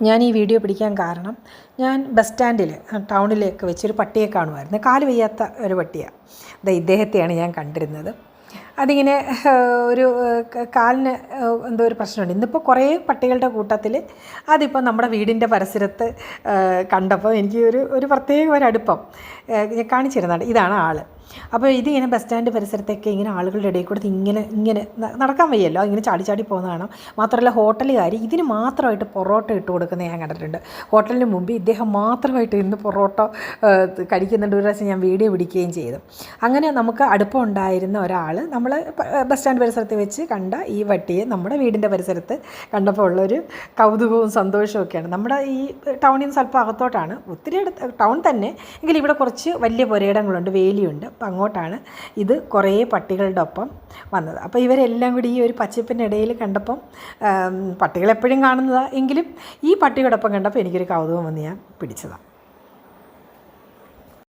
ഞാൻ ഈ വീഡിയോ പിടിക്കാൻ കാരണം ഞാൻ ബസ് സ്റ്റാൻഡിൽ ടൗണിലേക്ക് വെച്ചൊരു പട്ടിയെ കാണുമായിരുന്നു. കാല് വയ്യാത്ത ഒരു പട്ടിയാണ്. ഇദ്ദേഹത്തെയാണ് ഞാൻ കണ്ടിരുന്നത്. അതിങ്ങനെ ഒരു കാലിന് എന്തോ ഒരു പ്രശ്നമുണ്ട്. ഇന്നിപ്പോൾ കുറേ പട്ടികളുടെ കൂട്ടത്തിൽ അതിപ്പോൾ നമ്മുടെ വീടിൻ്റെ പരിസരത്ത് കണ്ടപ്പോൾ എനിക്ക് ഒരു പ്രത്യേക ഒരു അടുപ്പം കാണിച്ചിരുന്നുണ്ട്. ഇതാണ് ആൾ. അപ്പോൾ ഇതിങ്ങനെ ബസ് സ്റ്റാൻഡ് പരിസരത്തൊക്കെ ഇങ്ങനെ ആളുകളുടെ ഇടയിൽ കൂടെ ഇങ്ങനെ നടക്കാൻ വയ്യല്ലോ, ഇങ്ങനെ ചാടി ചാടി പോകുന്ന കാണാം. മാത്രമല്ല ഹോട്ടലുകാർ ഇതിന് മാത്രമായിട്ട് പൊറോട്ട ഇട്ട് കൊടുക്കുന്നത് ഞാൻ കണ്ടിട്ടുണ്ട്. ഹോട്ടലിന് മുമ്പ് ഇദ്ദേഹം മാത്രമായിട്ട് ഇന്ന് പൊറോട്ട കഴിക്കുന്നുണ്ട്. ഒരു പ്രാവശ്യം ഞാൻ വീഡിയോ പിടിക്കുകയും ചെയ്തു. അങ്ങനെ നമുക്ക് അടുപ്പം ഉണ്ടായിരുന്ന ഒരാൾ നമ്മൾ ബസ് സ്റ്റാൻഡ് പരിസരത്ത് വെച്ച് കണ്ട ഈ പട്ടിയെ നമ്മുടെ വീടിൻ്റെ പരിസരത്ത് കണ്ടപ്പോൾ ഉള്ളൊരു കൗതുകവും സന്തോഷവും ഒക്കെയാണ്. നമ്മുടെ ഈ ടൗണിൽ നിന്ന് സ്വല്പം അകത്തോട്ടാണ്, ഒത്തിരി ടൗൺ തന്നെ എങ്കിലും ഇവിടെ കുറച്ച് വലിയ പുരയിടങ്ങളുണ്ട്, വേലിയുണ്ട്. അപ്പം അങ്ങോട്ടാണ് ഇത് കുറേ പട്ടികളുടെ ഒപ്പം വന്നത്. അപ്പോൾ ഇവരെല്ലാം കൂടി ഈ ഒരു പച്ചപ്പിൻ്റെ ഇടയിൽ കണ്ടപ്പം പട്ടികളെപ്പോഴും കാണുന്നതാണ് എങ്കിലും ഈ പട്ടിയോടൊപ്പം കണ്ടപ്പോൾ എനിക്കൊരു കൗതുകം വന്ന് ഞാൻ പിടിച്ചതാണ്.